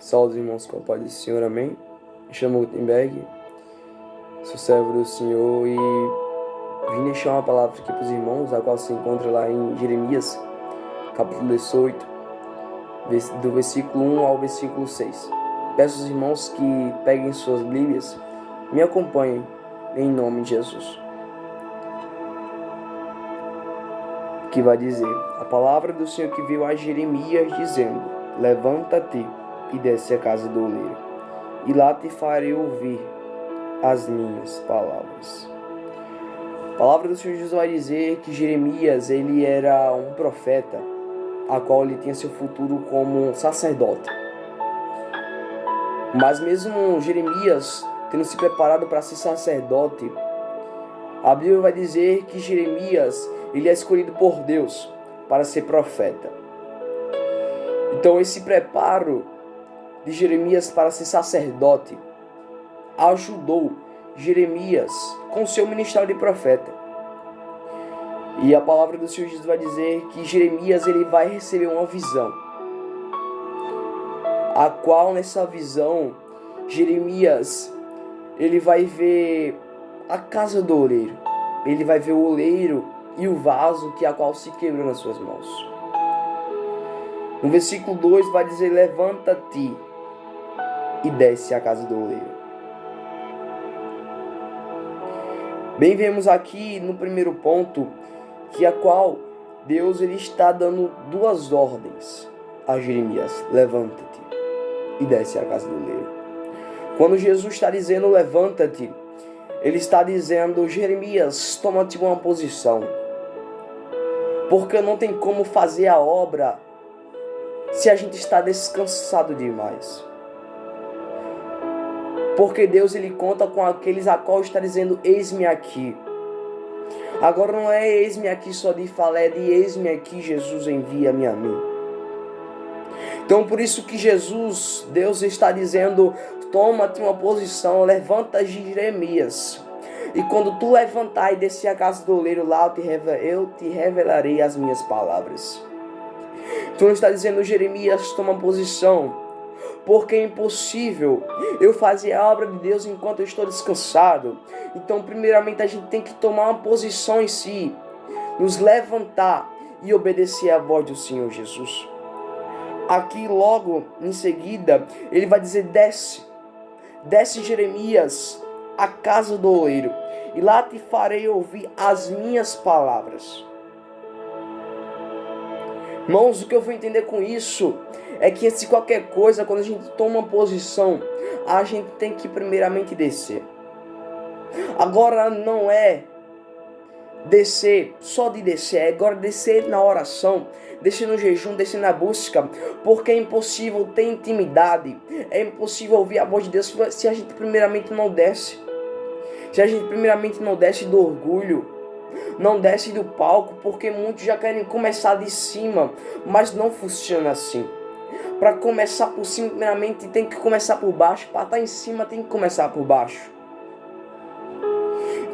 Salve, irmãos, com a paz do Senhor, amém? Me chamo Gutenberg, sou servo do Senhor e vim deixar uma palavra aqui para os irmãos, a qual se encontra lá em Jeremias, capítulo 18, do versículo 1 ao versículo 6. Peço aos irmãos que peguem suas Bíblias, me acompanhem em nome de Jesus. Que vai dizer: a palavra do Senhor que veio a Jeremias dizendo: levanta-te e desce à casa do oleiro, e lá te farei ouvir as minhas palavras. A palavra do Senhor Jesus vai dizer que Jeremias, ele era um profeta, a qual ele tinha seu futuro como um sacerdote. Mas mesmo Jeremias tendo se preparado para ser sacerdote, a Bíblia vai dizer que Jeremias, ele é escolhido por Deus para ser profeta. Então esse preparo de Jeremias para ser sacerdote ajudou Jeremias com seu ministério de profeta. E a palavra do Senhor Jesus vai dizer que Jeremias ele vai receber uma visão, a qual nessa visão Jeremias ele vai ver a casa do oleiro, ele vai ver o oleiro e o vaso que a qual se quebrou nas suas mãos. No versículo 2 vai dizer: levanta-te e desce à casa do oleiro. Bem, vemos aqui no primeiro ponto que a qual Deus ele está dando duas ordens a Jeremias: levanta-te e desce à casa do oleiro. Quando Jesus está dizendo levanta-te, ele está dizendo: Jeremias, toma-te uma posição, porque não tem como fazer a obra se a gente está descansado demais. Porque Deus ele conta com aqueles a qual está dizendo: eis-me aqui. Agora não é eis-me aqui só de falar, é de eis-me aqui, Jesus envia-me a mim. Então por isso que Jesus, Deus está dizendo: toma-te uma posição, levanta Jeremias. E quando tu levantar e descer a casa do oleiro, lá eu te revelarei as minhas palavras. Então ele está dizendo: Jeremias, toma posição, porque é impossível eu fazer a obra de Deus enquanto eu estou descansado. Então primeiramente a gente tem que tomar uma posição em si, nos levantar e obedecer à voz do Senhor Jesus. Aqui logo em seguida ele vai dizer: desce Jeremias à casa do oleiro, e lá te farei ouvir as minhas palavras. Irmãos, o que eu vou entender com isso é que se qualquer coisa, quando a gente toma uma posição, a gente tem que primeiramente descer. Agora não é descer só de descer, é agora descer na oração, descer no jejum, descer na busca, porque é impossível ter intimidade, é impossível ouvir a voz de Deus se a gente primeiramente não desce. Se a gente primeiramente não desce do orgulho, não desce do palco, porque muitos já querem começar de cima, mas não funciona assim. Para começar por cima, primeiramente tem que começar por baixo. Para estar em cima, tem que começar por baixo.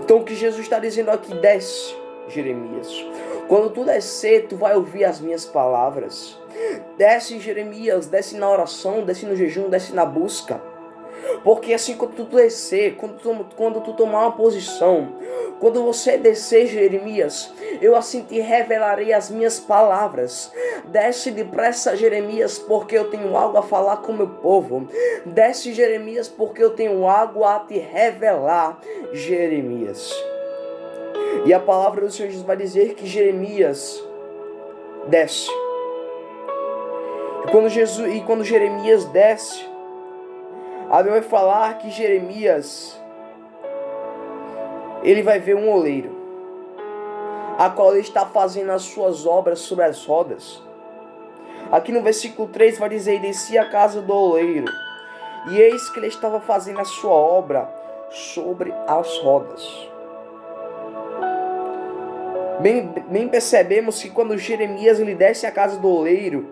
Então o que Jesus está dizendo aqui: desce, Jeremias. Quando tu descer, tu vai ouvir as minhas palavras. Desce, Jeremias, desce na oração, desce no jejum, desce na busca. Porque assim, quando tu descer, quando tu tomar uma posição, quando você descer, Jeremias, eu assim te revelarei as minhas palavras. Desce depressa, Jeremias, porque eu tenho algo a falar com o meu povo. Desce, Jeremias, porque eu tenho algo a te revelar, Jeremias. E a palavra do Senhor Jesus vai dizer que Jeremias desce. E quando Jeremias desce, a Bíblia vai falar que Jeremias ele vai ver um oleiro, a qual ele está fazendo as suas obras sobre as rodas. Aqui no versículo 3 vai dizer: e descia a casa do oleiro, e eis que ele estava fazendo a sua obra sobre as rodas. Bem percebemos que quando Jeremias ele desce a casa do oleiro,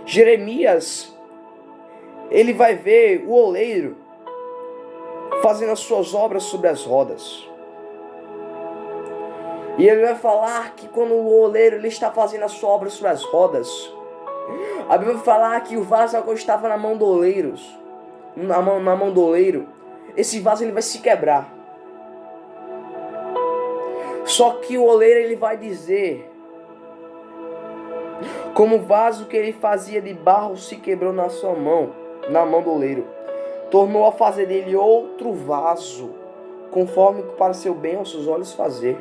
Jeremias ele vai ver o oleiro fazendo as suas obras sobre as rodas. E ele vai falar que quando o oleiro ele está fazendo a sua obra sobre as rodas, A Bíblia vai falar que o vaso agora estava na mão do oleiro. Na mão do oleiro. Esse vaso ele vai se quebrar. Só que o oleiro ele vai dizer, como o vaso que ele fazia de barro se quebrou na sua mão, na mão do oleiro, tornou a fazer dele outro vaso, conforme pareceu bem aos seus olhos fazer.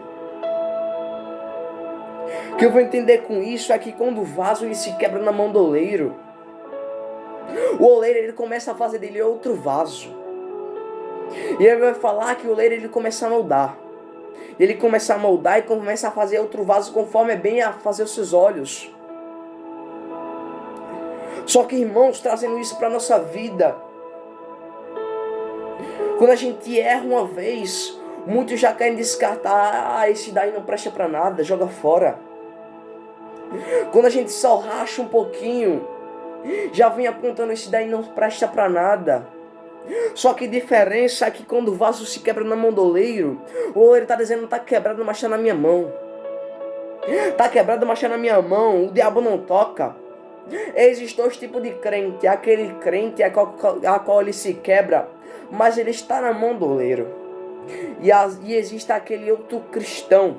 O que eu vou entender com isso é que quando o vaso ele se quebra na mão do oleiro, o oleiro ele começa a fazer dele outro vaso. E ele vai falar que o oleiro ele começa a moldar. Ele começa a moldar e começa a fazer outro vaso conforme é bem a fazer os seus olhos. Só que, irmãos, trazendo isso para a nossa vida, quando a gente erra uma vez, muitos já querem descartar, esse daí não presta para nada, joga fora. Quando a gente só racha um pouquinho, já vem apontando, esse daí não presta para nada. Só que a diferença é que quando o vaso se quebra na mão do oleiro, o oleiro está dizendo, está quebrado, mas está na minha mão. Está quebrado, mas está na minha mão, o diabo não toca. Existem dois tipos de crente, aquele crente a qual ele se quebra, mas ele está na mão do oleiro. E existe aquele outro cristão,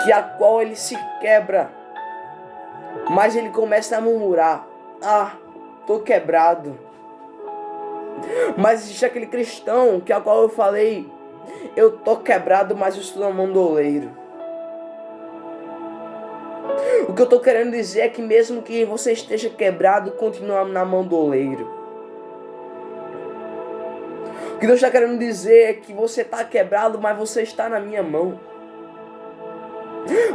que a qual ele se quebra, mas ele começa a murmurar, tô quebrado. Mas existe aquele cristão, que a qual eu falei, eu tô quebrado, mas eu estou na mão do oleiro. O que eu estou querendo dizer é que mesmo que você esteja quebrado, continua na mão do oleiro. O que Deus está querendo dizer é que você está quebrado, mas você está na minha mão.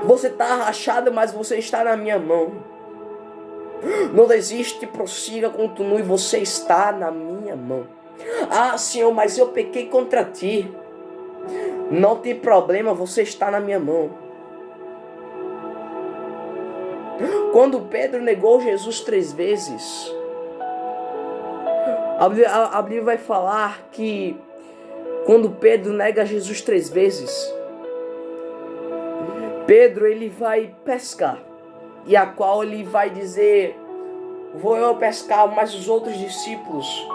Você está rachado, mas você está na minha mão. Não desiste, prossiga, continue, você está na minha mão. Senhor, mas eu pequei contra ti. Não tem problema, você está na minha mão. Quando Pedro negou Jesus 3 vezes, a Bíblia vai falar que quando Pedro nega Jesus 3 vezes, Pedro ele vai pescar, e a qual ele vai dizer, vou eu pescar, mas os outros discípulos,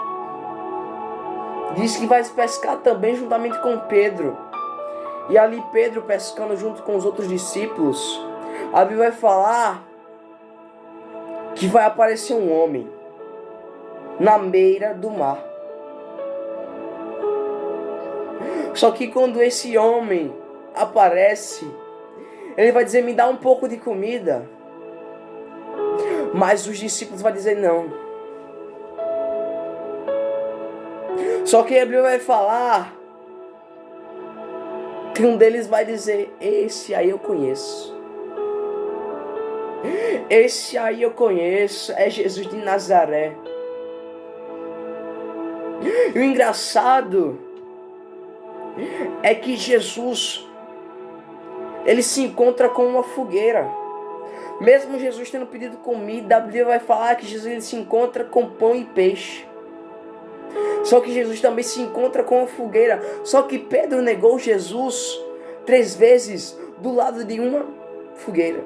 diz que vai pescar também juntamente com Pedro. E ali Pedro pescando junto com os outros discípulos, a Bíblia vai falar que vai aparecer um homem na beira do mar. Só que quando esse homem aparece, ele vai dizer, me dá um pouco de comida. Mas os discípulos vão dizer não. Só que a Bíblia vai falar que um deles vai dizer, esse aí eu conheço. Esse aí eu conheço, é Jesus de Nazaré. E o engraçado é que Jesus, ele se encontra com uma fogueira. Mesmo Jesus tendo pedido comida, a Bíblia vai falar que Jesus ele se encontra com pão e peixe. Só que Jesus também se encontra com uma fogueira. Só que Pedro negou Jesus 3 vezes do lado de uma fogueira.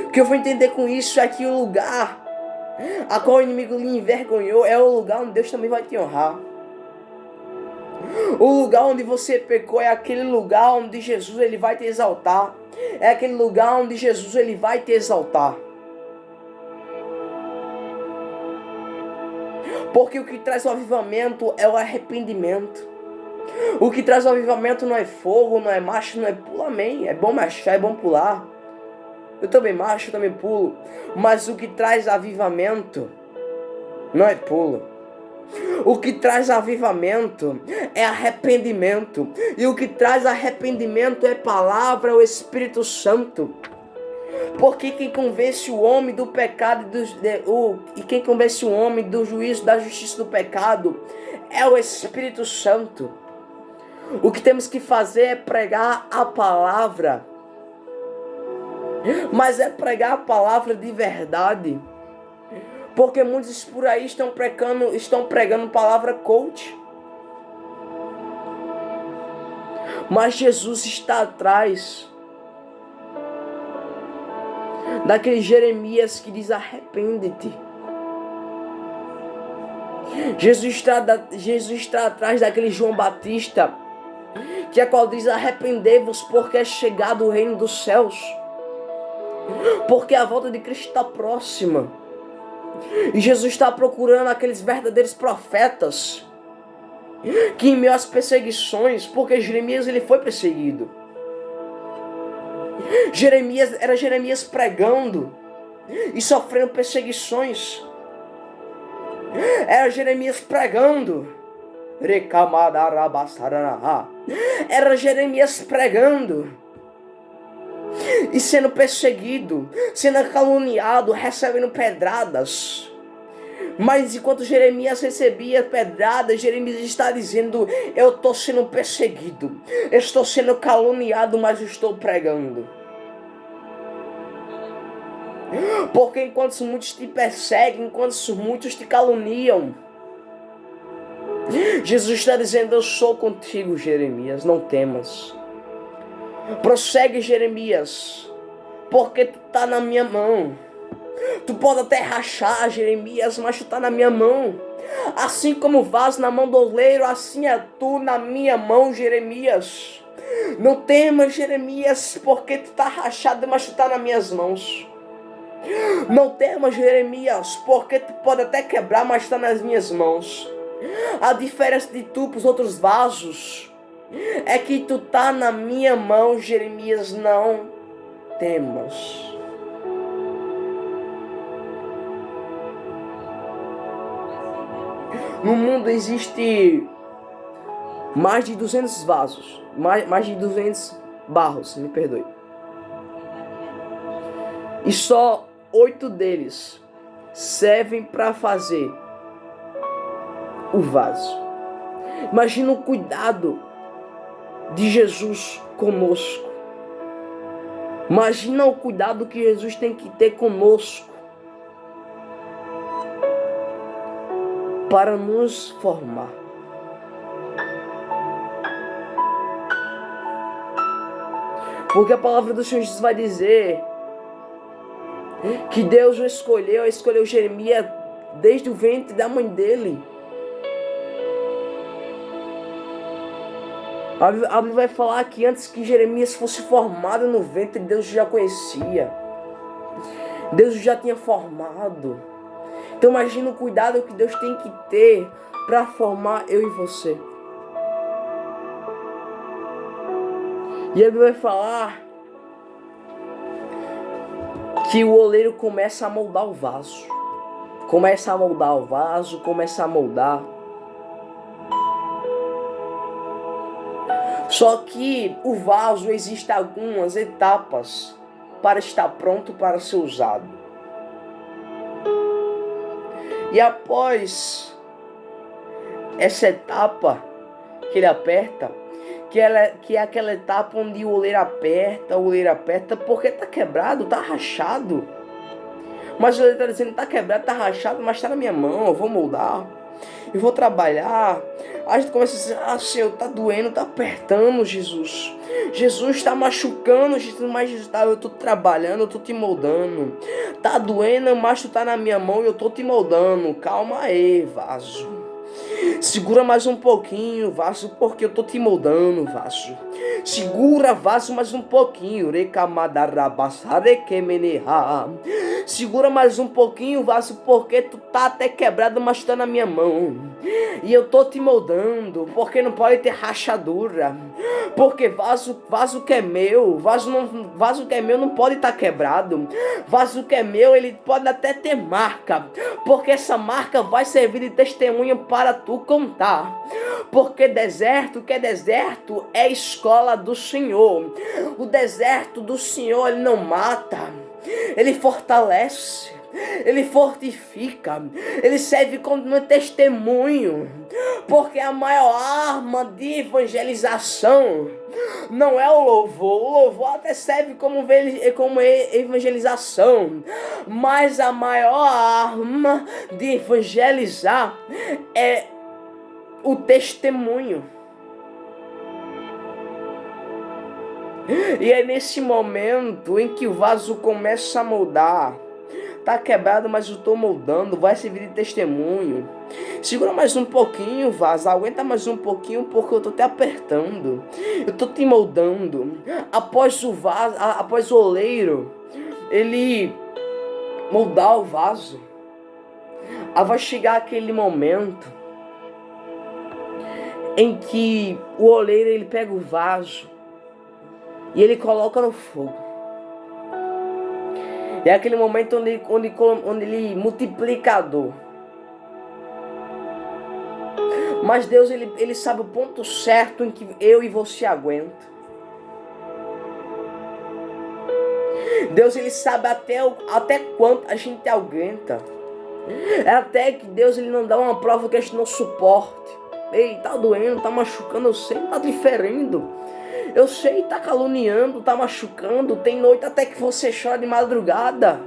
O que eu vou entender com isso é que o lugar a qual o inimigo lhe envergonhou é o lugar onde Deus também vai te honrar. O lugar onde você pecou é aquele lugar onde Jesus ele vai te exaltar. É aquele lugar onde Jesus ele vai te exaltar. Porque o que traz o avivamento é o arrependimento. O que traz o avivamento não é fogo, não é marcha, não é pulo, amém. É bom marchar, é bom pular. Eu também marcho, eu também pulo. Mas o que traz avivamento não é pulo. O que traz avivamento é arrependimento. E o que traz arrependimento é palavra, é o Espírito Santo. Porque quem convence o homem do pecado e quem convence o homem do juízo, da justiça do pecado é o Espírito Santo. O que temos que fazer é pregar a palavra. Mas é pregar a palavra de verdade. Porque muitos por aí estão pregando palavra coach. Mas Jesus está atrás. daquele Jeremias que diz: arrepende-te. Jesus está atrás daquele João Batista, que a qual diz: arrependei-vos, porque é chegado o reino dos céus, porque a volta de Cristo está próxima. E Jesus está procurando aqueles verdadeiros profetas, que em meio às perseguições, porque Jeremias ele foi perseguido. Jeremias pregando e sofrendo perseguições. Era Jeremias pregando. Era Jeremias pregando e sendo perseguido, sendo caluniado, recebendo pedradas. Mas enquanto Jeremias recebia pedradas, Jeremias está dizendo: eu estou sendo perseguido, eu estou sendo caluniado, mas eu estou pregando. Porque enquanto muitos te perseguem, enquanto muitos te caluniam, Jesus está dizendo: eu sou contigo, Jeremias, não temas. Prossegue, Jeremias, porque tu está na minha mão. Tu pode até rachar, Jeremias, mas tu está na minha mão. Assim como o vaso na mão do oleiro, assim é tu na minha mão, Jeremias. Não temas, Jeremias, porque tu está rachado, mas tu está nas minhas mãos. Não temas, Jeremias, porque tu pode até quebrar, mas está nas minhas mãos. A diferença de tu para os outros vasos é que tu está na minha mão, Jeremias. Não temas. No mundo existe mais de 200 vasos, mais de 200 barros, me perdoe. E só 8 deles servem para fazer o vaso. Imagina o cuidado de Jesus conosco. Imagina o cuidado que Jesus tem que ter conosco para nos formar. Porque a palavra do Senhor Jesus vai dizer que Deus o escolheu Jeremias desde o ventre da mãe dele. A Bíblia vai falar que antes que Jeremias fosse formado no ventre, Deus já conhecia. Deus já tinha formado. Então imagina o cuidado que Deus tem que ter para formar eu e você. E a Bíblia vai falar que o oleiro começa a moldar o vaso. Começa a moldar o vaso, começa a moldar. Só que o vaso existe algumas etapas para estar pronto para ser usado. E após essa etapa que ele aperta, que é aquela etapa onde o oleiro aperta, porque está quebrado, está rachado. Mas o oleiro está dizendo: está quebrado, está rachado, mas está na minha mão, eu vou moldar, eu vou trabalhar. A gente começa a dizer: ah, Senhor, está doendo, está apertando, Jesus. Jesus está machucando, Jesus, mas Jesus, eu estou trabalhando, eu estou te moldando. Está doendo, mas tu está na minha mão e eu estou te moldando. Calma aí, vaso. Segura mais um pouquinho, vaso, porque eu estou te moldando, vaso. Segura, vaso, mais um pouquinho. Segura mais um pouquinho, vaso, porque tu tá até quebrado, mas tá na minha mão. E eu tô te moldando, porque não pode ter rachadura. Porque vaso que é meu, vaso que é meu não pode estar quebrado. Vaso que é meu, ele pode até ter marca, porque essa marca vai servir de testemunho para tu contar. Porque deserto é escola do Senhor. O deserto do Senhor, ele não mata, ele fortalece, ele fortifica, ele serve como testemunho. Porque a maior arma de evangelização não é o louvor. O louvor até serve como evangelização, mas a maior arma de evangelizar é o testemunho. E é nesse momento em que o vaso começa a moldar. Tá quebrado, mas eu tô moldando, vai servir de testemunho. Segura mais um pouquinho, vaso, aguenta mais um pouquinho, porque eu tô te apertando. Eu tô te moldando. Após o vaso, após o oleiro, ele moldar o vaso, vai chegar aquele momento em que o oleiro ele pega o vaso e ele coloca no fogo. E é aquele momento onde ele multiplica a dor. Mas Deus ele sabe o ponto certo em que eu e você aguenta. Deus ele sabe até quanto a gente aguenta. É até que Deus ele não dá uma prova que a gente não suporte. Ei, tá doendo, tá machucando, eu sei, tá te ferindo. Eu sei, tá caluniando, tá machucando. Tem noite até que você chora de madrugada.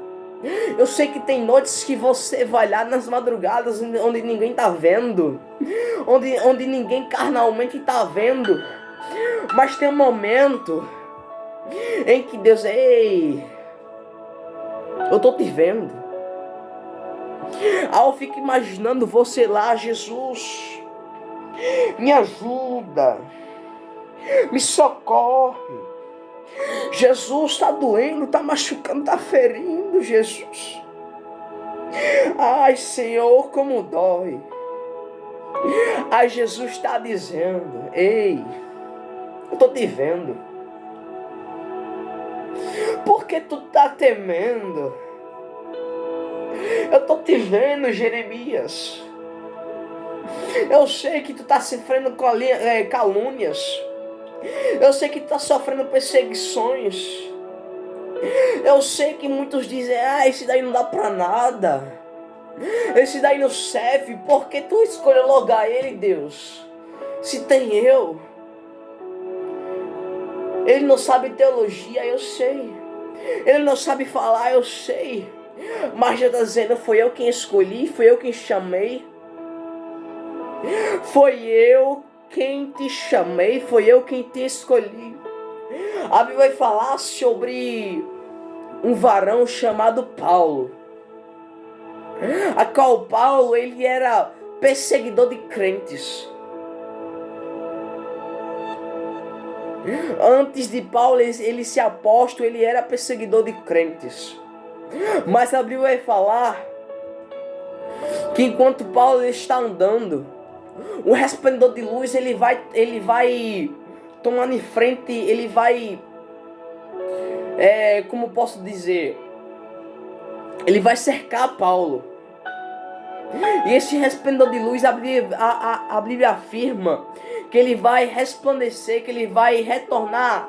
Eu sei que tem noites que você vai lá nas madrugadas onde ninguém tá vendo. Onde ninguém carnalmente tá vendo. Mas tem um momento em que Deus, ei, eu tô te vendo. Aí eu fico imaginando você lá, Jesus, me ajuda, me socorre. Jesus, está doendo, está machucando, está ferindo, Jesus. Ai, Senhor, como dói. Ai, Jesus está dizendo, ei, eu estou te vendo. Por que tu está temendo? Eu estou te vendo, Jeremias. Eu sei que tu está sofrendo calúnias. Eu sei que tu está sofrendo perseguições. Eu sei que muitos dizem, esse daí não dá pra nada. Esse daí não serve. Por que tu escolheu logar ele, Deus? Se tem eu. Ele não sabe teologia, eu sei. Ele não sabe falar, eu sei. Mas já está dizendo, foi eu quem escolhi, foi eu quem chamei. Foi eu quem te chamei, foi eu quem te escolhi. A Bíblia vai falar sobre um varão chamado Paulo. A qual Paulo, ele era perseguidor de crentes. Antes de Paulo, ele ser apóstolo, ele era perseguidor de crentes. Mas a Bíblia vai falar que enquanto Paulo está andando, o resplendor de luz, ele vai tomando em frente, ele vai, como posso dizer, ele vai cercar Paulo. E esse resplendor de luz, a Bíblia afirma que ele vai resplandecer, que ele vai retornar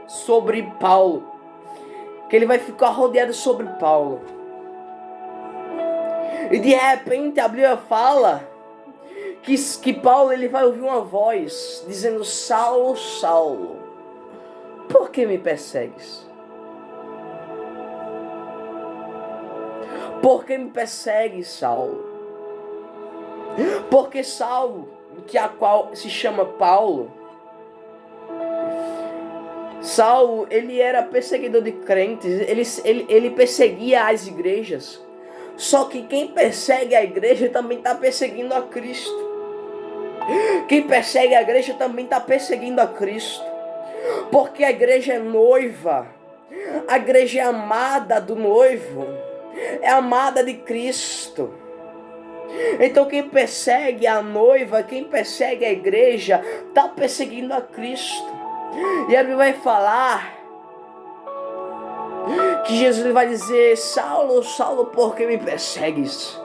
sobre Paulo, que ele vai ficar rodeado sobre Paulo. E de repente a Bíblia fala que Paulo ele vai ouvir uma voz dizendo: Saulo, Saulo, por que me persegues? Por que me persegues, Saulo? Porque Saulo, que a qual se chama Paulo, Saulo, ele era perseguidor de crentes, ele perseguia as igrejas. Só que quem persegue a igreja também está perseguindo a Cristo. Quem persegue a igreja também está perseguindo a Cristo. Porque a igreja é noiva. A igreja é amada do noivo. É amada de Cristo. Então quem persegue a noiva, quem persegue a igreja, está perseguindo a Cristo. E a Bíblia vai falar que Jesus vai dizer: Saulo, Saulo, por que me persegues?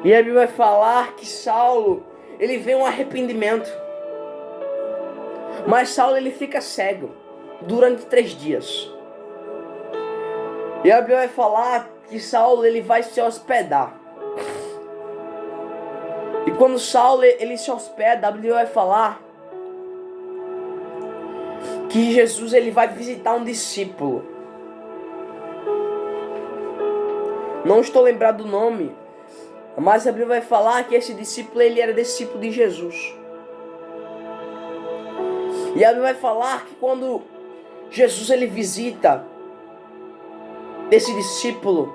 E a Bíblia vai falar que Saulo, ele vê um arrependimento. Mas Saulo, ele fica cego durante 3 dias. E a Bíblia vai falar que Saulo, ele vai se hospedar. E quando Saulo, ele se hospeda, a Bíblia vai falar que Jesus, ele vai visitar um discípulo. Não estou lembrado do nome, mas a Bíblia vai falar que esse discípulo, ele era discípulo de Jesus. E a Bíblia vai falar que quando Jesus ele visita esse discípulo,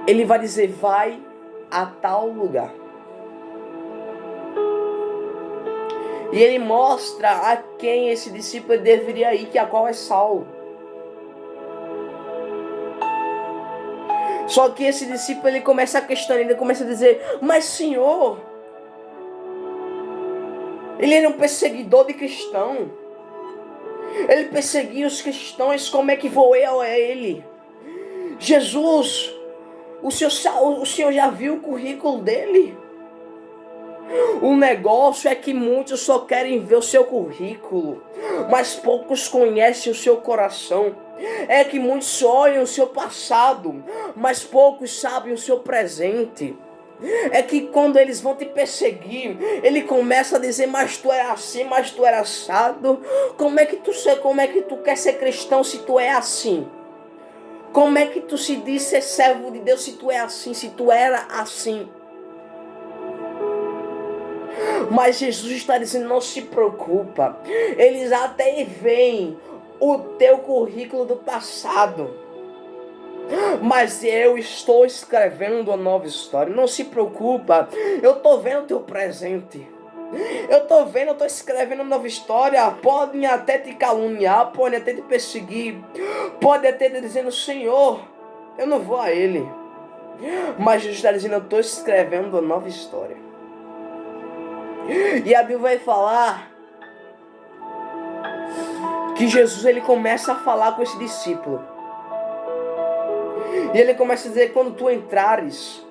ele vai dizer: vai a tal lugar. E ele mostra a quem esse discípulo deveria ir, que a qual é Saulo. Só que esse discípulo ele começa a questionar, ele começa a dizer: mas Senhor, ele era um perseguidor de cristão. Ele perseguia os cristãos, como é que vou eu a ele? Jesus, o senhor já viu o currículo dele? O negócio é que muitos só querem ver o seu currículo, mas poucos conhecem o seu coração. É que muitos olham o seu passado, mas poucos sabem o seu presente. É que quando eles vão te perseguir, ele começa a dizer: mas tu era assim, mas tu era assado. Como é que tu quer ser cristão se tu é assim? Como é que tu se diz ser servo de Deus se tu é assim, se tu era assim? Mas Jesus está dizendo: não se preocupa. Eles até veem o teu currículo do passado, mas eu estou escrevendo uma nova história. Não se preocupa. Eu estou vendo o teu presente. Eu estou escrevendo uma nova história. Podem até te caluniar, podem até te perseguir, podem até te dizendo: Senhor, eu não vou a ele. Mas Jesus está dizendo: eu estou escrevendo uma nova história. E a Bíblia vai falar que Jesus ele começa a falar com esse discípulo. E ele começa a dizer: quando tu entrares,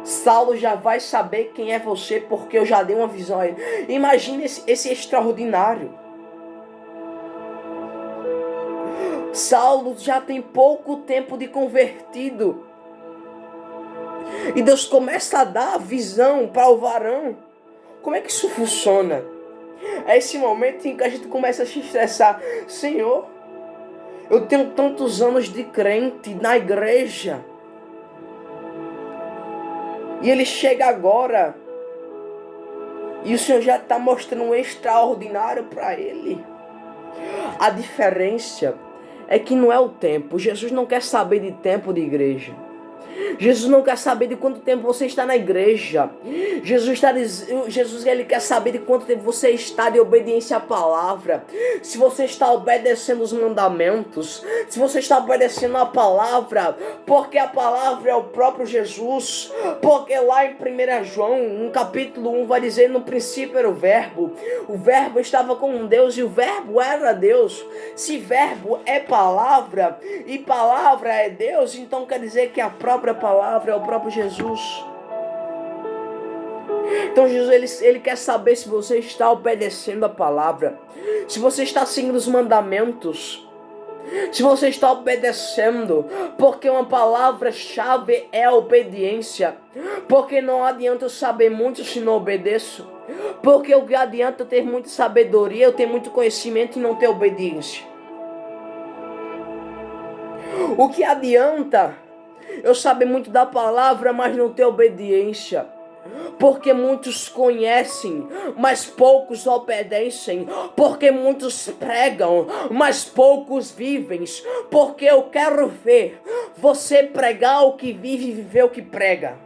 Saulo já vai saber quem é você, porque eu já dei uma visão a ele. Imagina esse extraordinário. Saulo já tem pouco tempo de convertido. E Deus começa a dar a visão para o varão. Como é que isso funciona? É esse momento em que a gente começa a se estressar. Senhor, eu tenho tantos anos de crente na igreja. E ele chega agora. E o Senhor já está mostrando um extraordinário para ele. A diferença é que não é o tempo. Jesus não quer saber de tempo de igreja. Jesus não quer saber de quanto tempo você está na igreja. Jesus ele quer saber de quanto tempo você está de obediência à palavra. Se você está obedecendo os mandamentos, se você está obedecendo a palavra, porque a palavra é o próprio Jesus. Porque lá em 1 João, no capítulo 1, vai dizer: no princípio era o verbo estava com Deus e o verbo era Deus. Se verbo é palavra e palavra é Deus, então quer dizer que a própria palavra é o próprio Jesus. Então Jesus ele quer saber se você está obedecendo a palavra, se você está seguindo os mandamentos, se você está obedecendo, porque uma palavra-chave é a obediência. Porque não adianta eu saber muito se não obedeço. Porque o que adianta eu ter muita sabedoria, eu ter muito conhecimento e não ter obediência? O que adianta eu saber muito da palavra, mas não ter obediência? Porque muitos conhecem, mas poucos obedecem. Porque muitos pregam, mas poucos vivem. Porque eu quero ver você pregar o que vive e viver o que prega.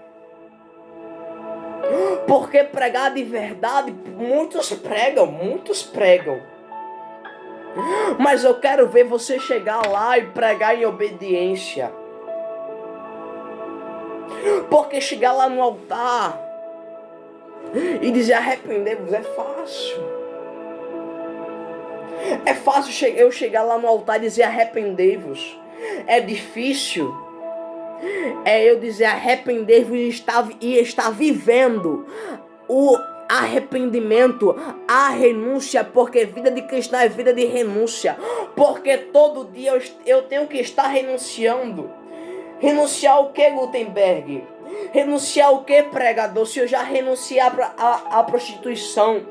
Porque pregar de verdade, muitos pregam. Mas eu quero ver você chegar lá e pregar em obediência. Porque chegar lá no altar e dizer arrependei-vos é fácil. É fácil eu chegar lá no altar e dizer arrependei-vos. É difícil é eu dizer arrependei-vos e estar vivendo o arrependimento, a renúncia, porque vida de cristão é vida de renúncia. Porque todo dia eu tenho que estar renunciando. Renunciar o que, Gutenberg? Renunciar o que, pregador? Se eu já renunciei à prostituição,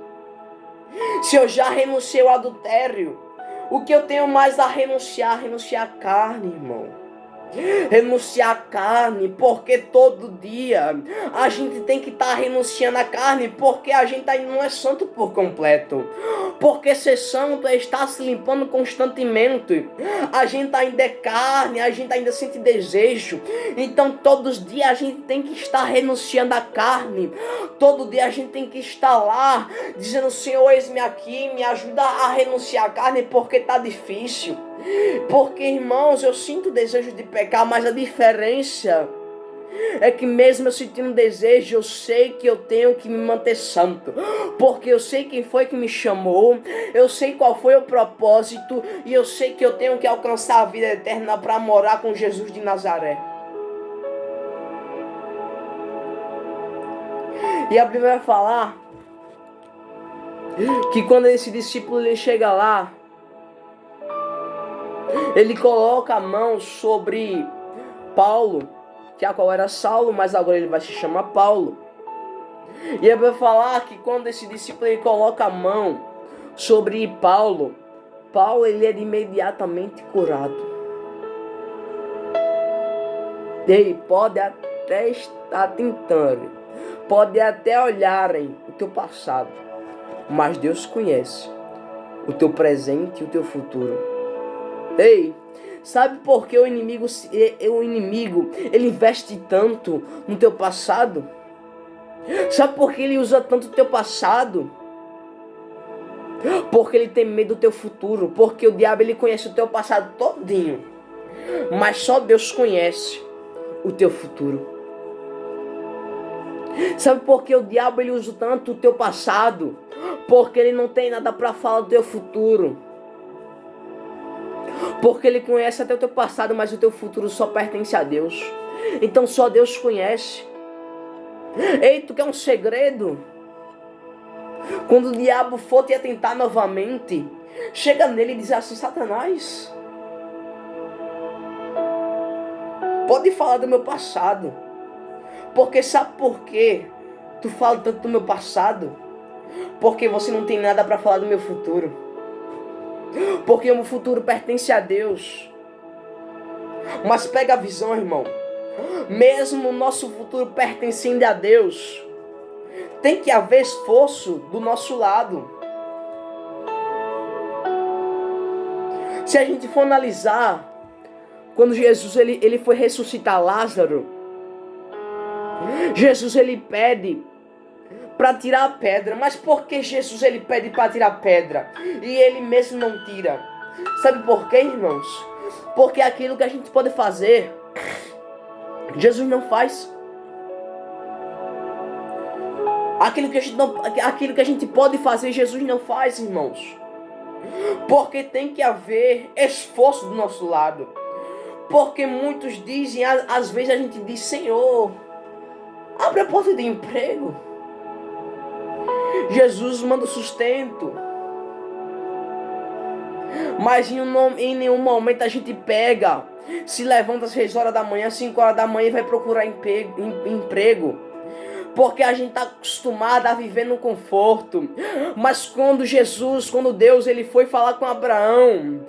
se eu já renunciei ao adultério, o que eu tenho mais a renunciar? Renunciar a carne, irmão. Renunciar à carne, porque todo dia a gente tem que estar renunciando à carne, porque a gente ainda não é santo por completo. Porque ser santo é estar se limpando constantemente. A gente ainda é carne, a gente ainda sente desejo. Então todos os dias a gente tem que estar renunciando à carne. Todo dia a gente tem que estar lá dizendo: Senhor, eis-me aqui, me ajuda a renunciar à carne, porque está difícil. Porque, irmãos, eu sinto desejo de pecar, mas a diferença é que mesmo eu sentindo desejo, eu sei que eu tenho que me manter santo. Porque eu sei quem foi que me chamou, eu sei qual foi o propósito, e eu sei que eu tenho que alcançar a vida eterna para morar com Jesus de Nazaré. E a Bíblia vai falar que quando esse discípulo ele chega lá, ele coloca a mão sobre Paulo, que a qual era Saulo, mas agora ele vai se chamar Paulo. E ele vai falar que quando esse discípulo ele coloca a mão sobre Paulo, Paulo ele é imediatamente curado. E pode até estar tentando, pode até olharem o teu passado, mas Deus conhece o teu presente e o teu futuro. Ei, sabe por que o inimigo ele investe tanto no teu passado? Sabe por que ele usa tanto o teu passado? Porque ele tem medo do teu futuro. Porque o diabo ele conhece o teu passado todinho, mas só Deus conhece o teu futuro. Sabe por que o diabo ele usa tanto o teu passado? Porque ele não tem nada para falar do teu futuro. Porque ele conhece até o teu passado, mas o teu futuro só pertence a Deus. Então só Deus conhece. Ei, tu quer um segredo? Quando o diabo for te atentar novamente, chega nele e diz assim: Satanás, pode falar do meu passado. Porque sabe por quê? Tu fala tanto do meu passado? Porque você não tem nada para falar do meu futuro. Porque o meu futuro pertence a Deus. Mas pega a visão, irmão. Mesmo o nosso futuro pertencendo a Deus, tem que haver esforço do nosso lado. Se a gente for analisar, quando Jesus ele foi ressuscitar Lázaro, Jesus ele pede para tirar a pedra. Mas por que Jesus ele pede para tirar a pedra e ele mesmo não tira? Sabe por quê, irmãos? Porque aquilo que a gente pode fazer, Jesus não faz. Aquilo que a gente pode fazer, Jesus não faz, irmãos. Porque tem que haver esforço do nosso lado. Porque muitos dizem, às vezes a gente diz: Senhor, abre a porta de emprego. Jesus manda o sustento. Mas em nenhum momento a gente pega, se levanta às 6 horas da manhã, 5 horas da manhã e vai procurar emprego. Porque a gente está acostumado a viver no conforto. Mas quando Deus ele foi falar com Abraão,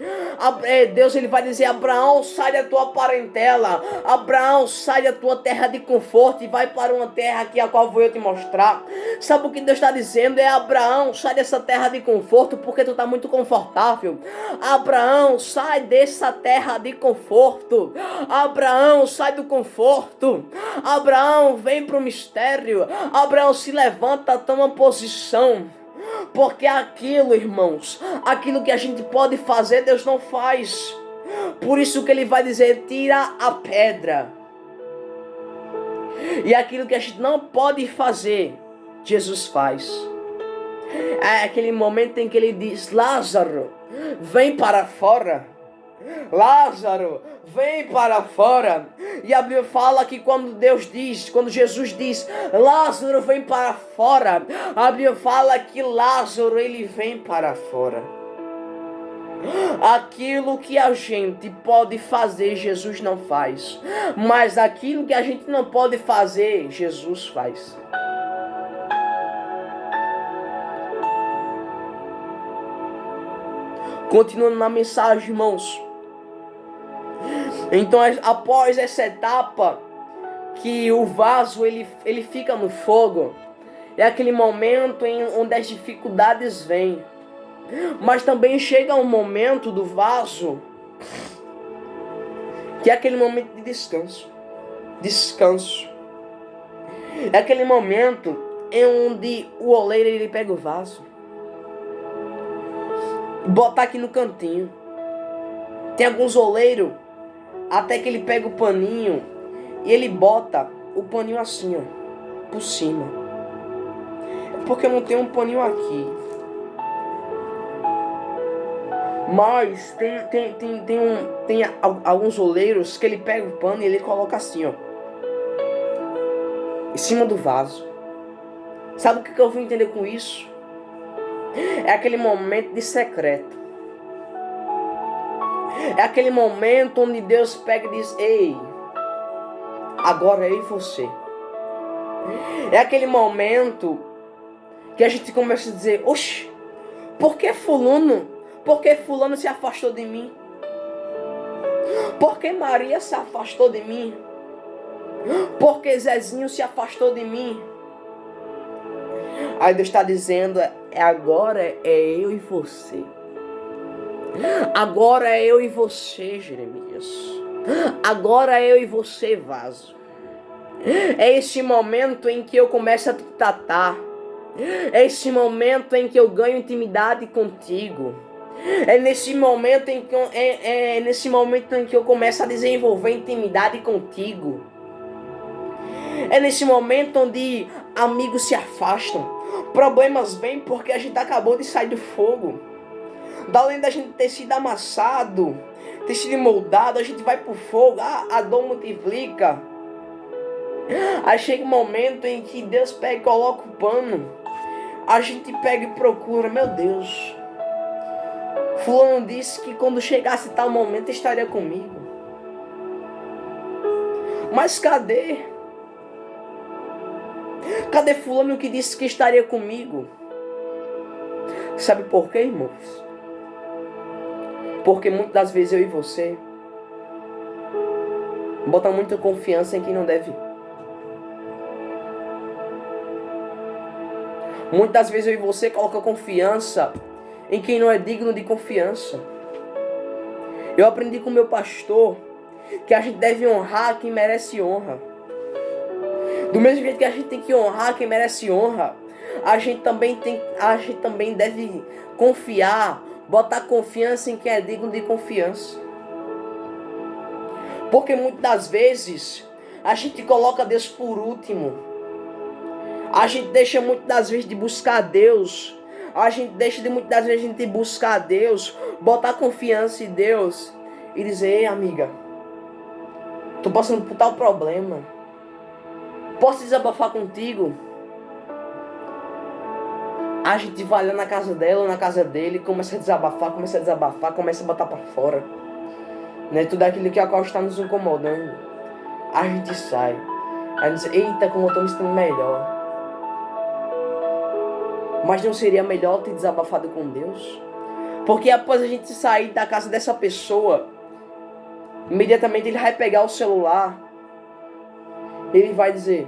Deus ele vai dizer: Abraão, sai da tua parentela, Abraão, sai da tua terra de conforto e vai para uma terra aqui a qual vou eu te mostrar. Sabe o que Deus está dizendo? É: Abraão, sai dessa terra de conforto porque tu está muito confortável. Abraão, sai dessa terra de conforto. Abraão, sai do conforto. Abraão, vem para o mistério. Abraão, se levanta, toma posição. Porque aquilo, irmãos, aquilo que a gente pode fazer, Deus não faz. Por isso que ele vai dizer: tira a pedra. E aquilo que a gente não pode fazer, Jesus faz. É aquele momento em que ele diz: Lázaro, vem para fora. Lázaro, vem para fora. E a Bíblia fala que quando Jesus diz: Lázaro, vem para fora, a Bíblia fala que Lázaro, ele vem para fora. Aquilo que a gente pode fazer, Jesus não faz. Mas aquilo que a gente não pode fazer, Jesus faz. Continuando na mensagem, irmãos. Então, após essa etapa, que o vaso ele fica no fogo, é aquele momento onde as dificuldades vêm. Mas também chega um momento do vaso, que é aquele momento de descanso. Descanso. É aquele momento em onde o oleiro ele pega o vaso, botar aqui no cantinho. Tem alguns oleiros, até que ele pega o paninho e ele bota o paninho assim, ó, por cima. É porque eu não tenho um paninho aqui. Mas tem alguns oleiros que ele pega o pano e ele coloca assim, ó, em cima do vaso. Sabe o que eu vou entender com isso? É aquele momento de secreto. É aquele momento onde Deus pega e diz: ei, agora eu e você. É aquele momento que a gente começa a dizer: oxe, por que fulano se afastou de mim? Por que Maria se afastou de mim? Por que Zezinho se afastou de mim? Aí Deus está dizendo: agora é eu e você. Agora é eu e você, Jeremias. Agora é eu e você, vaso. É esse momento em que eu começo a te tratar. É esse momento em que eu ganho intimidade contigo. É nesse momento em que eu começo a desenvolver intimidade contigo. É nesse momento onde amigos se afastam. Problemas vêm porque a gente acabou de sair do fogo. Além da gente ter sido amassado, ter sido moldado, a gente vai pro fogo, a dor multiplica. Aí chega um momento em que Deus pega e coloca o pano. A gente pega e procura, meu Deus. Fulano disse que quando chegasse tal momento estaria comigo. Mas cadê? Cadê fulano que disse que estaria comigo? Sabe por quê, irmãos? Porque muitas das vezes eu e você bota muita confiança em quem não deve. Muitas vezes eu e você coloca confiança em quem não é digno de confiança. Eu aprendi com meu pastor que a gente deve honrar quem merece honra. Do mesmo jeito que a gente tem que honrar quem merece honra, a gente também deve confiar, botar confiança em quem é digno de confiança. Porque muitas das vezes a gente coloca Deus por último. A gente deixa muitas das vezes de buscar Deus. A gente deixa muitas das vezes de buscar Deus, botar confiança em Deus e dizer: ei, amiga, tô passando por tal problema. Posso desabafar contigo? A gente vai lá na casa dela ou na casa dele, começa a desabafar, começa a botar pra fora. Né? Tudo aquilo que a qual está nos incomodando. A gente sai. A gente diz: eita, como eu tô me sentindo melhor. Mas não seria melhor ter desabafado com Deus? Porque após a gente sair da casa dessa pessoa, imediatamente ele vai pegar o celular. Ele vai dizer: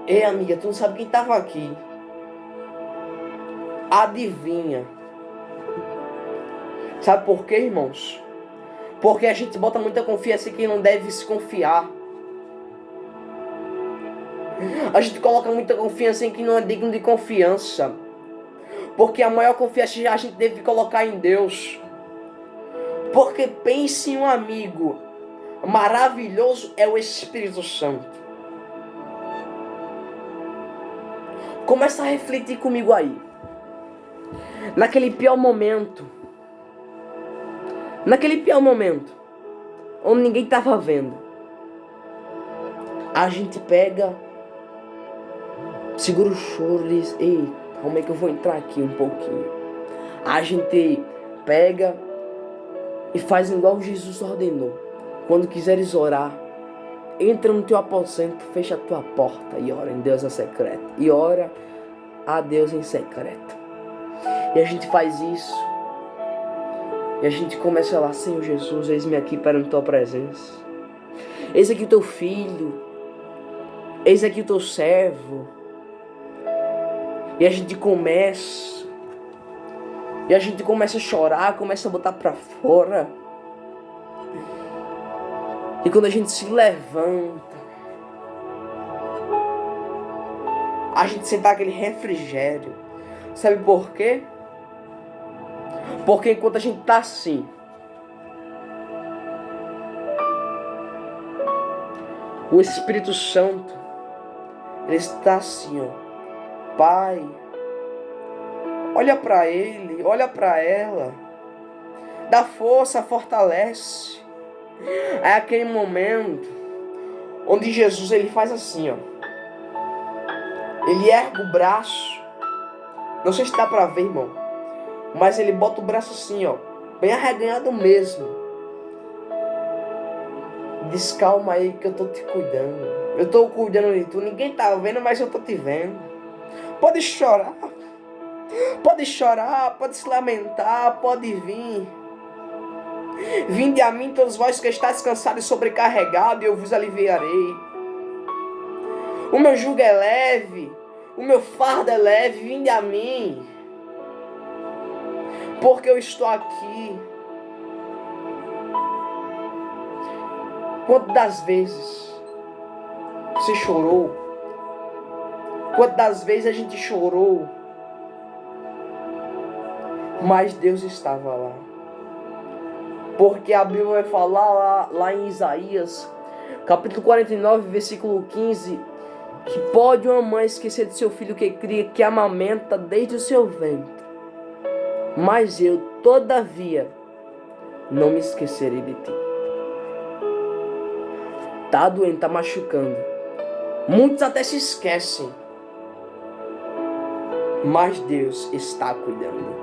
ei, amiga, tu não sabe quem estava aqui. Adivinha. Sabe por quê, irmãos? Porque a gente bota muita confiança em quem não deve se confiar. A gente coloca muita confiança em quem não é digno de confiança. Porque a maior confiança a gente deve colocar em Deus. Porque pense em um amigo maravilhoso, é o Espírito Santo. Começa a refletir comigo aí. Naquele pior momento, onde ninguém estava vendo, a gente pega, segura o choro e diz: ei, como é que eu vou entrar aqui um pouquinho? A gente pega e faz igual Jesus ordenou. Quando quiseres orar, entra no teu aposento, fecha a tua porta e ora em Deus em secreto. E ora a Deus em secreto. E a gente faz isso. E a gente começa lá, Senhor Jesus, eis-me aqui perante tua presença. Eis aqui o teu filho. Eis aqui o teu servo. E a gente começa. E a gente começa a chorar, começa a botar pra fora. E quando a gente se levanta, a gente sente aquele refrigério. Sabe por quê? Porque enquanto a gente tá assim, o Espírito Santo, ele está assim, ó. Pai, olha para ele, olha para ela. Dá força, fortalece. É aquele momento onde Jesus, ele faz assim, ó. Ele ergue o braço. Não sei se dá para ver, irmão. Mas ele bota o braço assim, ó. Bem arreganhado mesmo. Diz, calma aí que eu tô te cuidando. Eu tô cuidando de tu. Ninguém tá vendo, mas eu tô te vendo. Pode chorar. Pode chorar, pode se lamentar, pode vir. Vinde a mim todos vós que estáis cansados e sobrecarregados, e eu vos aliviarei. O meu jugo é leve, o meu fardo é leve, vinde a mim. Porque eu estou aqui. Quantas das vezes você chorou? Quantas das vezes a gente chorou? Mas Deus estava lá. Porque a Bíblia vai falar lá em Isaías, capítulo 49, versículo 15, que pode uma mãe esquecer de seu filho que cria, que amamenta desde o seu ventre. Mas eu, todavia, não me esquecerei de ti. Tá doendo, tá machucando. Muitos até se esquecem. Mas Deus está cuidando.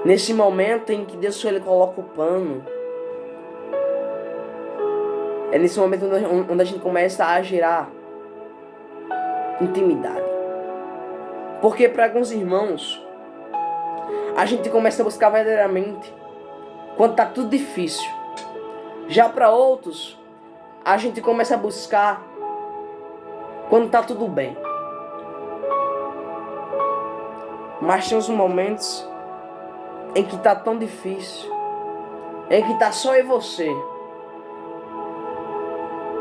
Nesse momento em que Deus ele coloca o pano, é nesse momento onde a gente começa a gerar intimidade. Porque para alguns irmãos, a gente começa a buscar verdadeiramente quando está tudo difícil. Já para outros, a gente começa a buscar quando está tudo bem. Mas tem uns momentos em que está tão difícil, em que está só eu e você,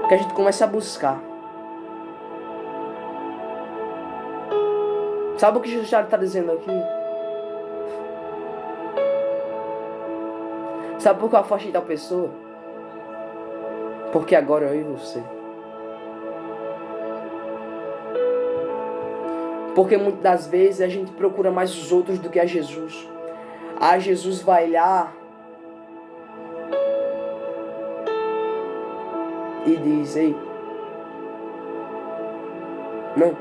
que a gente começa a buscar. Sabe o que Jesus está dizendo aqui? Sabe por que eu afastei tal pessoa? Porque agora eu e você. Porque muitas das vezes a gente procura mais os outros do que a Jesus. A Jesus vai lá e diz, ei, não,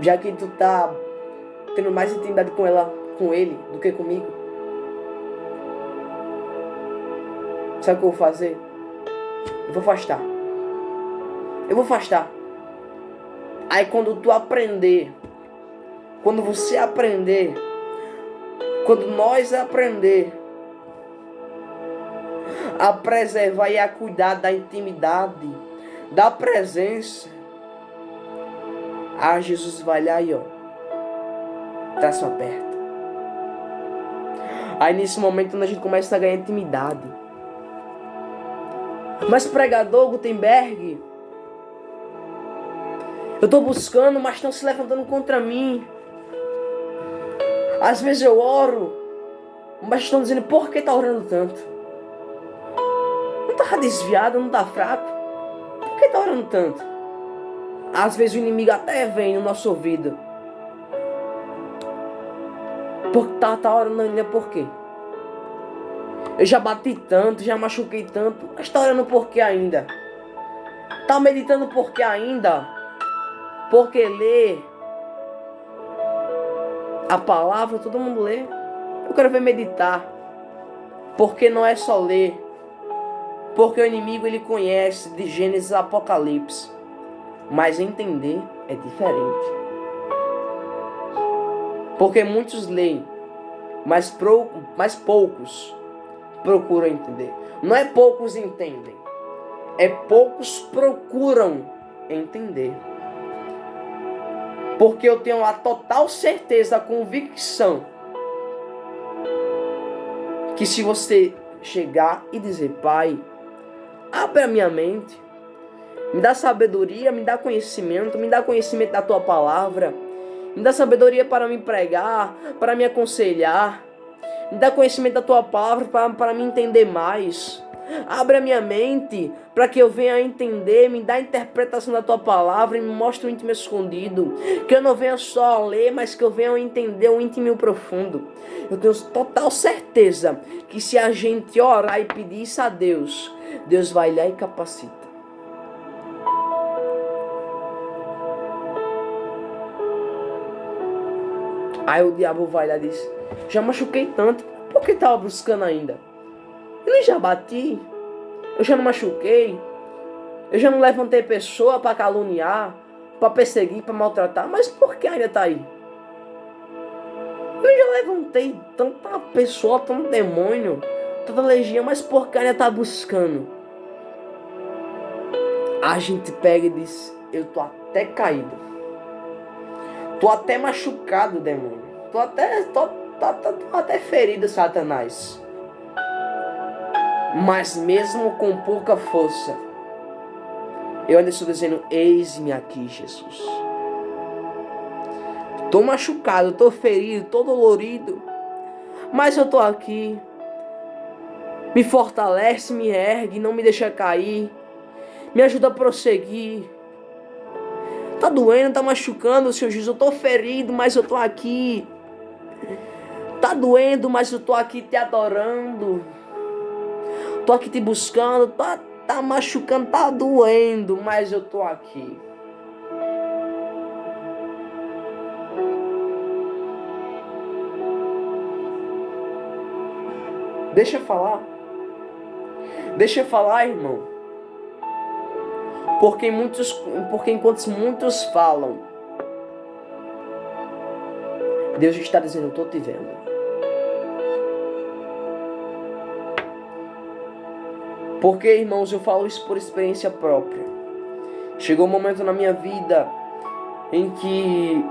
já que tu tá tendo mais intimidade com ele do que comigo, sabe o que eu vou fazer? Eu vou afastar. Eu vou afastar. Aí quando tu aprender, quando você aprender, quando nós aprender a preservar e a cuidar da intimidade, da presença, Jesus vai lá e ó, traz pra perto. Aí nesse momento quando a gente começa a ganhar intimidade. Mas pregador Gutenberg, eu tô buscando, mas estão se levantando contra mim. Às vezes eu oro, mas estão dizendo, por que tá orando tanto? Não tá desviado, não tá fraco? Por que tá orando tanto? Às vezes o inimigo até vem no nosso ouvido. Porque tá orando ainda por quê? Eu já bati tanto, já machuquei tanto, mas tá orando por quê ainda? Tá meditando por quê ainda? Porque lê a palavra, todo mundo lê. Eu quero ver meditar. Porque não é só ler. Porque o inimigo ele conhece de Gênesis a Apocalipse. Mas entender é diferente. Porque muitos leem, mas poucos procuram entender. Não é poucos entendem, é poucos procuram entender. Porque eu tenho a total certeza, a convicção, que se você chegar e dizer: Pai, abre a minha mente, me dá sabedoria, me dá conhecimento da tua palavra, me dá sabedoria para me pregar, para me aconselhar, me dá conhecimento da tua palavra para me entender mais. Abre a minha mente para que eu venha a entender, me dá a interpretação da tua palavra e me mostre o íntimo escondido. Que eu não venha só a ler, mas que eu venha a entender o íntimo e o profundo. Eu tenho total certeza que se a gente orar e pedir isso a Deus, Deus vai lá e capacita. Aí o diabo vai lá e diz: já machuquei tanto, por que estava buscando ainda? Eu já bati, eu já não machuquei, eu já não levantei pessoa para caluniar, para perseguir, para maltratar, mas por que ainda está aí? Eu já levantei tanta pessoa, tanto demônio, tanta legião, mas por que ainda está buscando? A gente pega e diz: eu tô até caído, tô até machucado, demônio, tô até ferido, Satanás. Mas mesmo com pouca força, eu ainda estou dizendo: eis-me aqui, Jesus. Estou machucado, estou ferido, estou dolorido, mas eu estou aqui. Me fortalece, me ergue, não me deixa cair, me ajuda a prosseguir. Tá doendo, tá machucando, Senhor Jesus, eu estou ferido, mas eu estou aqui. Tá doendo, mas eu estou aqui te adorando. Tô aqui te buscando, tá machucando, tá doendo, mas eu tô aqui. Deixa eu falar, irmão. Porque enquanto muitos falam, Deus está dizendo: eu tô te vendo. Porque, irmãos, eu falo isso por experiência própria. Chegou um momento na minha vida em que,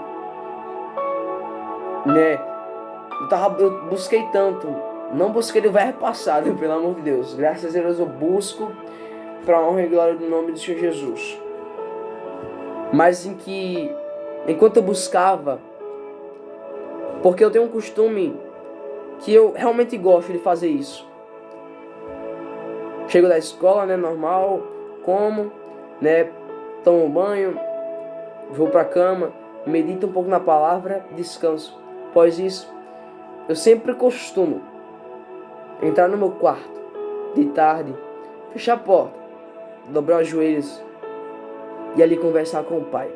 eu busquei tanto. Não busquei do verbo passado, pelo amor de Deus. Graças a Deus eu busco para a honra e glória do nome do Senhor Jesus. Mas em que, enquanto eu buscava, porque eu tenho um costume que eu realmente gosto de fazer isso. Chego da escola, normal, como, tomo banho, vou pra cama, medito um pouco na palavra, descanso. Após isso, eu sempre costumo entrar no meu quarto, de tarde, fechar a porta, dobrar os joelhos e ali conversar com o Pai.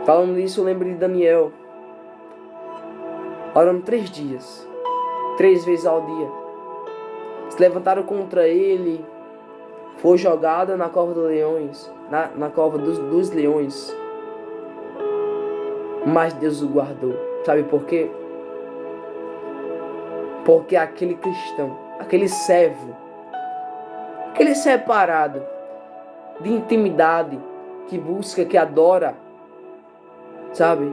Falando nisso, eu lembro de Daniel, orando 3 dias, 3 vezes ao dia. Se levantaram contra ele, foi jogado na cova dos leões, na cova dos leões. Mas Deus o guardou. Sabe por quê? Porque aquele cristão, aquele servo, aquele separado de intimidade, que busca, que adora, sabe?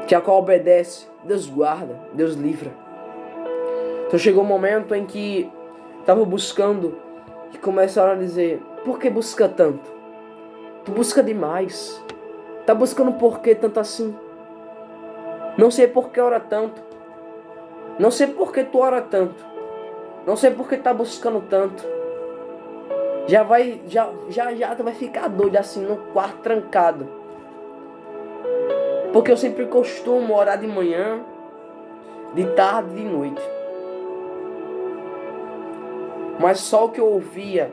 Que a qual obedece, Deus guarda, Deus livra. Então chegou um momento em que estava buscando e começaram a dizer: por que busca tanto? Tu busca demais. Tá buscando por que tanto assim? Não sei por que ora tanto. Não sei por que tu ora tanto. Não sei por que tá buscando tanto. Já tu vai ficar doido assim no quarto trancado. Porque eu sempre costumo orar de manhã, de tarde e de noite. Mas só o que eu ouvia,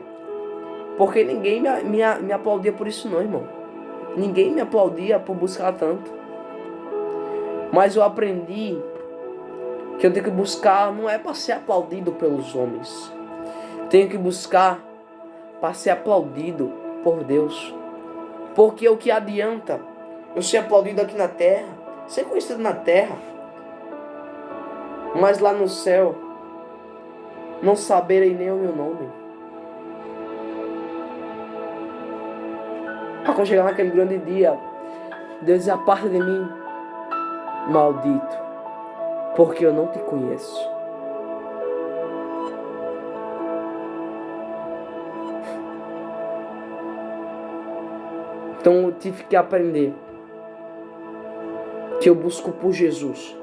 porque ninguém me aplaudia por isso não, irmão. Ninguém me aplaudia por buscar tanto. Mas eu aprendi que eu tenho que buscar, não é para ser aplaudido pelos homens. Tenho que buscar para ser aplaudido por Deus. Porque o que adianta eu ser aplaudido aqui na terra, ser conhecido na terra, mas lá no céu não saberem nem o meu nome. Quando chegar naquele grande dia, Deus diz: aparta de mim, maldito, porque eu não te conheço. Então eu tive que aprender que eu busco por Jesus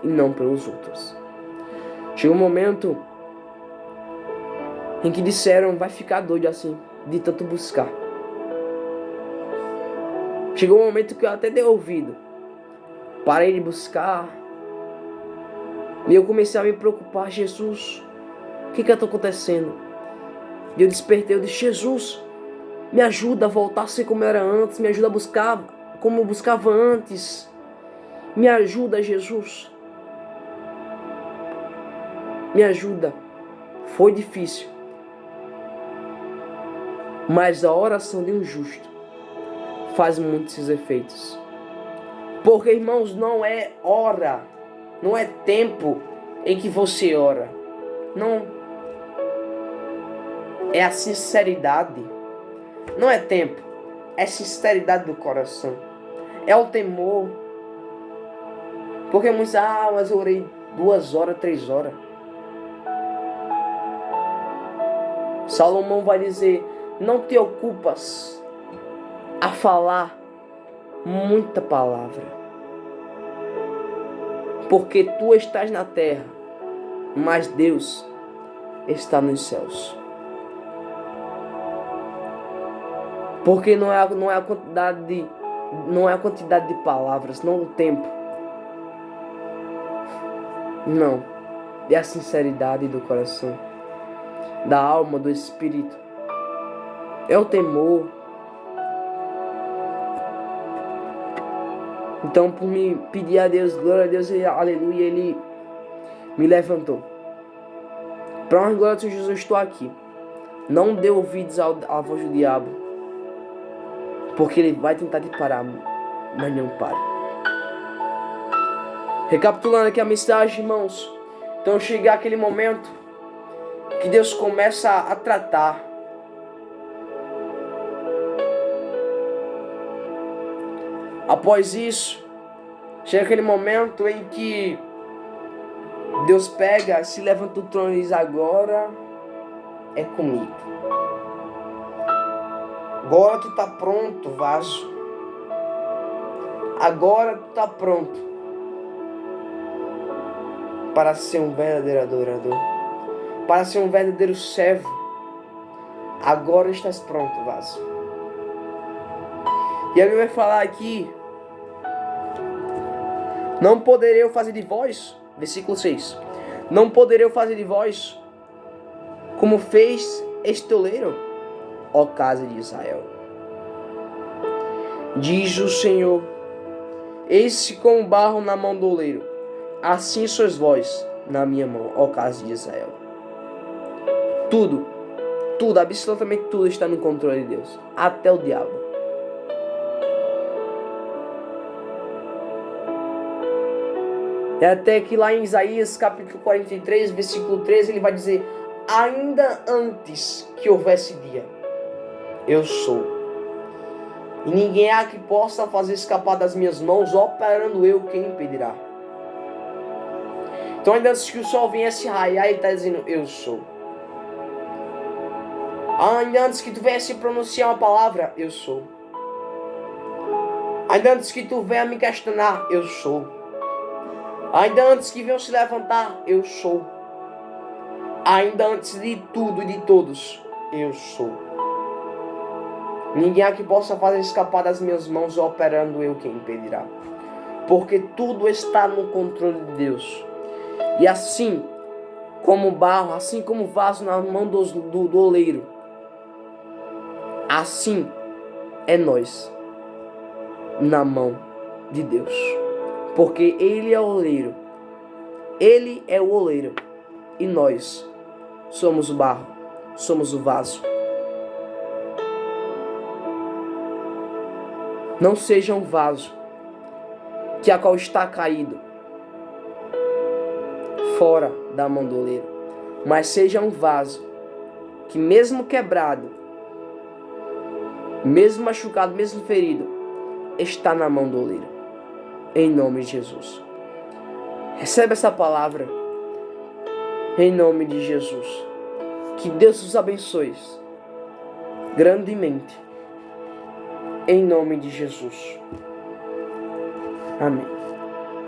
e não pelos outros. Chegou um momento em que disseram: vai ficar doido assim, de tanto buscar. Chegou um momento que eu até dei ouvido. Parei de buscar. E eu comecei a me preocupar. Jesus, o que está acontecendo? E eu despertei, eu disse: Jesus, me ajuda a voltar a ser como eu era antes. Me ajuda a buscar como eu buscava antes. Me ajuda, Jesus. Me ajuda. Foi difícil. Mas a oração de um justo faz muitos efeitos. Porque, irmãos, não é hora, não é tempo em que você ora. Não. É a sinceridade. Não é tempo. É sinceridade do coração. É o temor. Porque muitos, mas eu orei 2 horas, 3 horas. Salomão vai dizer: não te ocupas a falar muita palavra, porque tu estás na terra, mas Deus está nos céus. Porque não é a quantidade de palavras, não o tempo. Não, é a sinceridade do coração, da alma, do espírito. É o temor. Então, por me pedir a Deus, glória a Deus, aleluia, Ele me levantou. Para honra e glória de Jesus, eu estou aqui. Não dê ouvidos à voz do diabo, porque ele vai tentar te parar, mas não para. Recapitulando aqui a mensagem, irmãos. Então chega aquele momento que Deus começa a tratar. Após isso, chega aquele momento em que Deus pega, se levanta do trono e diz: agora é comigo. Agora tu tá pronto, vaso. Agora tu tá pronto para ser um verdadeiro adorador, para ser um verdadeiro servo. Agora estás pronto, vaso. E ele vai falar aqui: não poderei eu fazer de vós, versículo 6, não poderei eu fazer de vós como fez este toleiro, ó casa de Israel. Diz o Senhor: eis-se como barro na mão do oleiro, assim sois vós na minha mão, ó casa de Israel. Tudo, absolutamente tudo está no controle de Deus, até o diabo. É até que lá em Isaías capítulo 43, versículo 13, ele vai dizer: ainda antes que houvesse dia, eu sou. E ninguém há que possa fazer escapar das minhas mãos, operando eu, quem impedirá. Então ainda antes que o sol viesse raiar, ele está dizendo: eu sou. Ainda antes que tu viesse pronunciar uma palavra, eu sou. Ainda antes que tu venha me questionar, eu sou. Ainda antes que venham se levantar, eu sou. Ainda antes de tudo e de todos, eu sou. Ninguém há que possa fazer escapar das minhas mãos, operando eu, quem impedirá. Porque tudo está no controle de Deus. E assim como barro, assim como vaso na mão do oleiro, assim é nós na mão de Deus. Porque Ele é o oleiro. Ele é o oleiro. E nós somos o barro. Somos o vaso. Não seja um vaso que a qual está caído fora da mão do oleiro, mas seja um vaso que mesmo quebrado, mesmo machucado, mesmo ferido, está na mão do oleiro. Em nome de Jesus. Recebe essa palavra. Em nome de Jesus. Que Deus os abençoe grandemente. Em nome de Jesus. Amém.